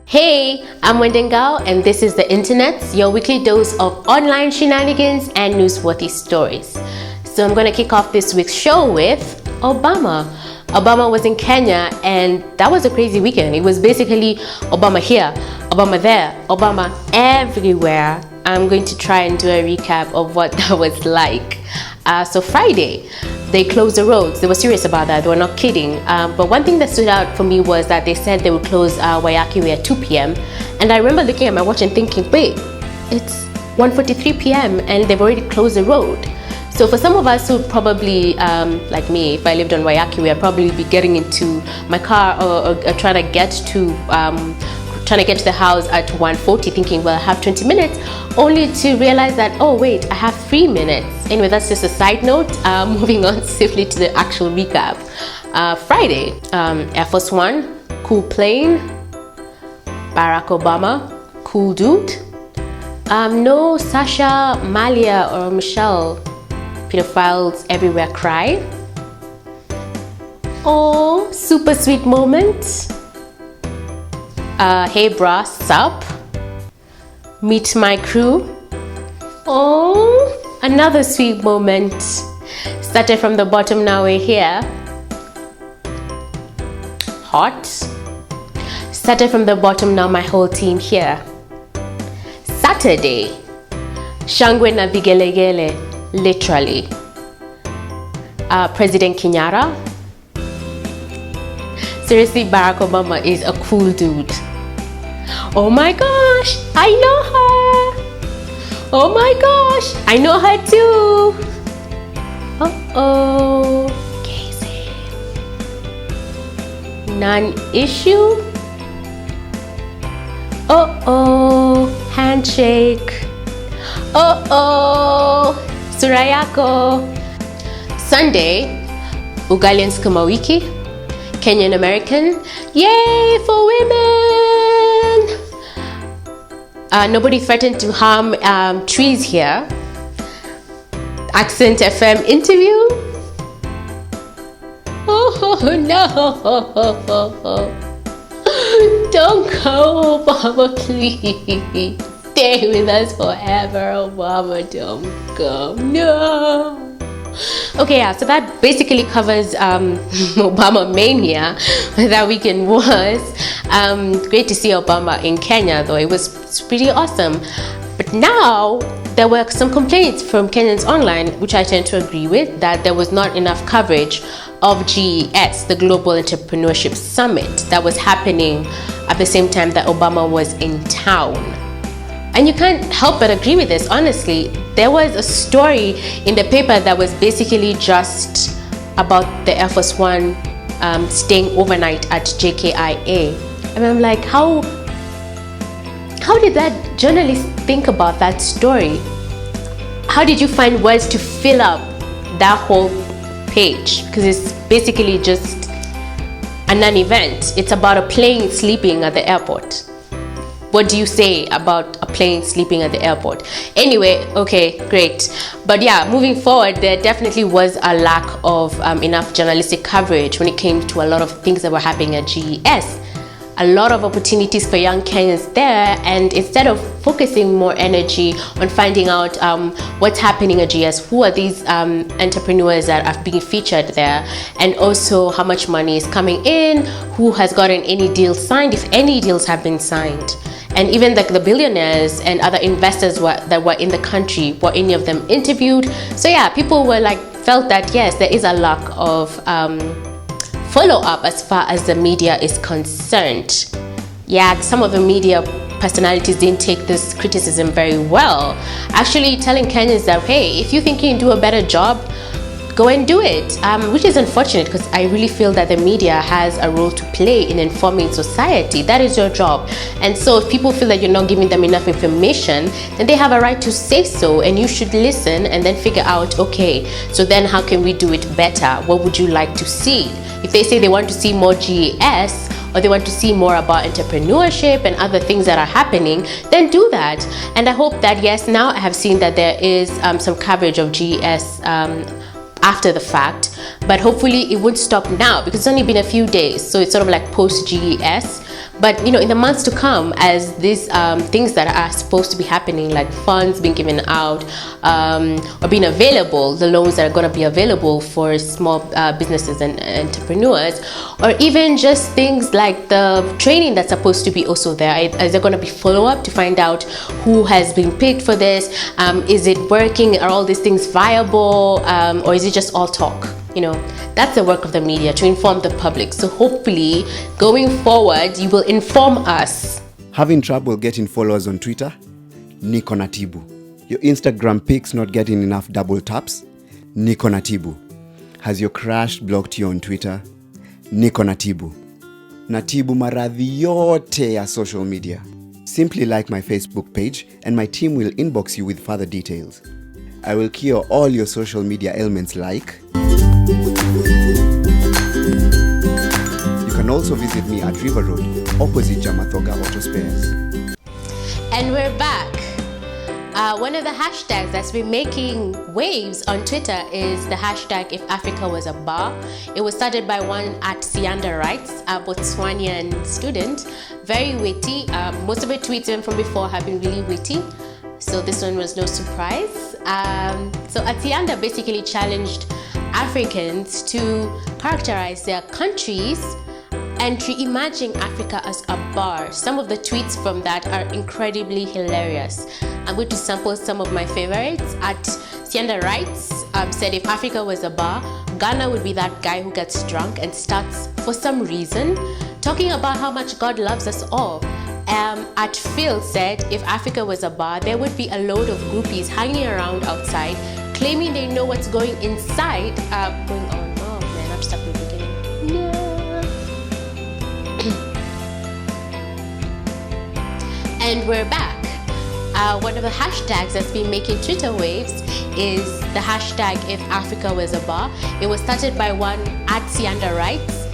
Hey, I'm Mwende Ngao, and this is The Internet's your weekly dose of online shenanigans and newsworthy stories. So I'm going to kick off this week's show with Obama. Obama was in Kenya, and that was a crazy weekend. It was basically Obama here, Obama there, Obama everywhere. I'm going to try and do a recap of what that was like. So Friday, they closed the roads. They were serious about that. They were not kidding. But one thing that stood out for me was that they said they would close Waiyaki Way at 2 p.m. And I remember looking at my watch and thinking, wait, it's 1:43 p.m. and they've already closed the road. So for some of us who probably, like me, if I lived on Waiyaki Way, I'd probably be getting into my car or trying to get to the house at 1:40, thinking, well, I have 20 minutes, only to realize that, oh wait, I have 3 minutes. Anyway, that's just a side note. Moving on swiftly to the actual recap. Friday, Air Force One, cool plane. Barack Obama, cool dude. No Sasha, Malia, or Michelle. Pedophiles everywhere cry. Oh, super sweet moment. Hey brah, sup? Meet my crew. Oh, another sweet moment. Started from the bottom, now we're here. Hot. Started from the bottom, now my whole team here. Saturday. Shangwe na vigelegele, literally. President Kenyatta. Seriously, Barack Obama is a cool dude. Oh my gosh, I know her. Oh my gosh, I know her too. Uh-oh. Casey. Non-issue. Uh-oh. Handshake. Uh-oh. Surayako. Sunday, Ugali and Sukuma Wiki. Kenyan American, yay for women! Nobody threatened to harm trees here. Accent FM interview. Oh no! Don't go, Obama, please. Stay with us forever, Obama. Don't go. No. Okay, yeah, so that basically covers Obamamania. That weekend was great to see Obama in Kenya, though. It was pretty awesome. But now there were some complaints from Kenyans online, which I tend to agree with, that there was not enough coverage of GES, the Global Entrepreneurship Summit, that was happening at the same time that Obama was in town. And you can't help but agree with this, honestly. There was a story in the paper that was basically just about the Air Force One staying overnight at JKIA. And I'm like, how did that journalist think about that story? How did you find words to fill up that whole page? Because it's basically just a non-event. It's about a plane sleeping at the airport. What do you say about a plane sleeping at the airport? Anyway, okay, great. But yeah, moving forward, there definitely was a lack of enough journalistic coverage when it came to a lot of things that were happening at GES. A lot of opportunities for young Kenyans there, and instead of focusing more energy on finding out what's happening at GES, who are these entrepreneurs that are being featured there, and also how much money is coming in, who has gotten any deals signed, if any deals have been signed. And even the billionaires and other investors that were in the country, were any of them interviewed? So yeah, people were felt that yes, there is a lack of follow-up as far as the media is concerned. Yeah, some of the media personalities didn't take this criticism very well, actually telling Kenyans that, hey, if you think you can do a better job, go and do it, which is unfortunate, because I really feel that the media has a role to play in informing society. That is your job. And so if people feel that you're not giving them enough information, then they have a right to say so, and you should listen and then figure out, okay, so then how can we do it better? What would you like to see? If they say they want to see more GES, or they want to see more about entrepreneurship and other things that are happening, then do that. And I hope that, yes, now I have seen that there is some coverage of GES after the fact, but hopefully it won't stop now, because it's only been a few days, so it's sort of like post GES. But in the months to come, as these things that are supposed to be happening, like funds being given out or being available, the loans that are going to be available for small businesses and entrepreneurs, or even just things like the training that's supposed to be also there, is there going to be follow-up to find out who has been picked for this? Is it working? Are all these things viable? Or is it just all talk? That's the work of the media, to inform the public. So hopefully, going forward, you will inform us. Having trouble getting followers on Twitter? Niko Natibu. Your Instagram pics not getting enough double taps? Niko Natibu. Has your crush blocked you on Twitter? Niko Natibu. Natibu maradhi yote ya social media. Simply like my Facebook page and my team will inbox you with further details. I will cure all your social media ailments like... You can also visit me at River Road, opposite Jamathoga Auto Spares. And we're back. One of the hashtags that's been making waves on Twitter is the hashtag If Africa Was a Bar. It was started by one at Sianda Writes, a Botswanian student. Very witty. Most of her tweets even from before have been really witty. So this one was no surprise. So Atianda basically challenged Africans to characterize their countries and reimagine Africa as a bar. Some of the tweets from that are incredibly hilarious. I'm going to sample some of my favorites. At Sianda Writes said if Africa was a bar, Ghana would be that guy who gets drunk and starts, for some reason, talking about how much God loves us all. At Phil said if Africa was a bar, there would be a load of groupies hanging around outside, claiming they know what's going inside. Going on. Oh man, I'm stuck in the beginning. Yeah. And we're back. One of the hashtags that's been making Twitter waves is the hashtag If Africa Was a Bar. It was started by one at Sianda Writes.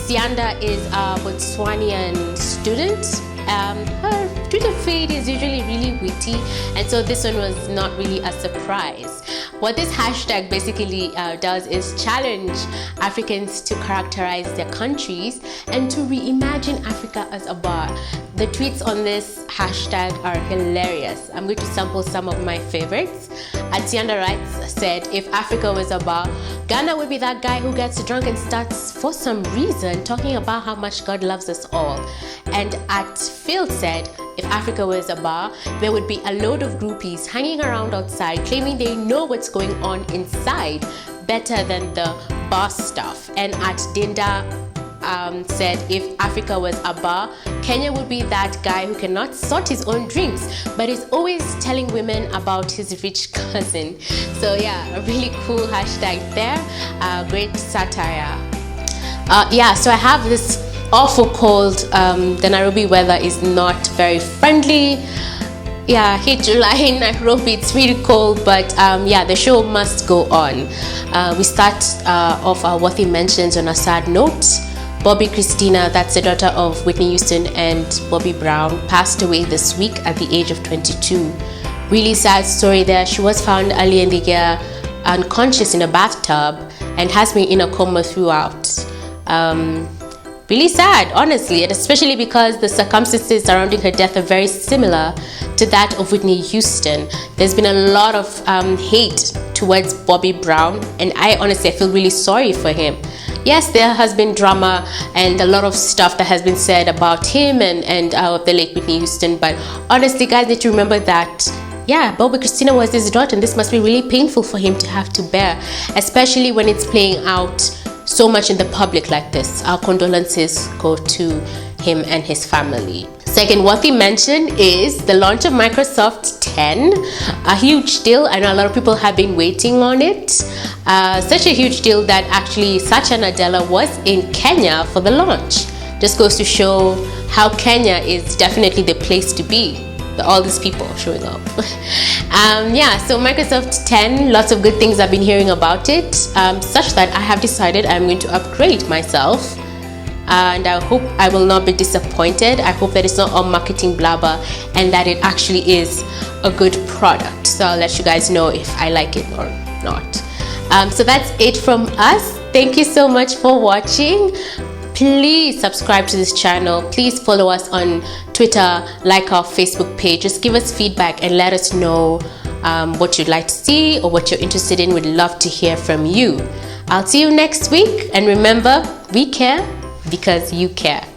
Sianda is a Botswanian student. Her Twitter feed is usually really witty, and so this one was not really a surprise. What this hashtag basically does is challenge Africans to characterize their countries and to reimagine Africa as a bar. The tweets on this hashtag are hilarious. I'm going to sample some of my favorites. Atianda Writes said, if Africa was a bar, Ghana would be that guy who gets drunk and starts, for some reason, talking about how much God loves us all. And at Phil said, if Africa was a bar, there would be a load of groupies hanging around outside, claiming they know what's going on inside better than the bar stuff. And at Dinda said, if Africa was a bar, Kenya would be that guy who cannot sort his own drinks, but is always telling women about his rich cousin. So yeah, a really cool hashtag there. Great satire. So I have this awful cold. The Nairobi weather is not very friendly. Yeah, hate July in Nairobi, it's really cold, but the show must go on. We start off our worthy mentions on a sad note. Bobby Christina, that's the daughter of Whitney Houston and Bobby Brown, passed away this week at the age of 22. Really sad story there. She was found early in the year unconscious in a bathtub and has been in a coma throughout. Really sad, honestly, and especially because the circumstances surrounding her death are very similar to that of Whitney Houston. There's been a lot of hate towards Bobby Brown, and I feel really sorry for him. Yes, there has been drama and a lot of stuff that has been said about him and the late Whitney Houston, but honestly, guys, need to remember that Bobby Christina was his daughter, and this must be really painful for him to have to bear, especially when it's playing out so much in the public like this. Our condolences go to him and his family. Second worthy mention is the launch of Microsoft 10, a huge deal. I know a lot of people have been waiting on it. Such a huge deal that actually Satya Nadella was in Kenya for the launch. Just goes to show how Kenya is definitely the place to be. All these people showing up. So Microsoft 10, lots of good things I've been hearing about it, such that I have decided I'm going to upgrade myself, and I hope I will not be disappointed. I hope that it's not all marketing blabber and that it actually is a good product. So I'll let you guys know if I like it or not. So that's it from us. Thank you so much for watching. please subscribe to this channel. Please follow us on Twitter, like our Facebook page. Just give us feedback and let us know what you'd like to see or what you're interested in. We'd love to hear from you. I'll see you next week, and remember, we care because you care.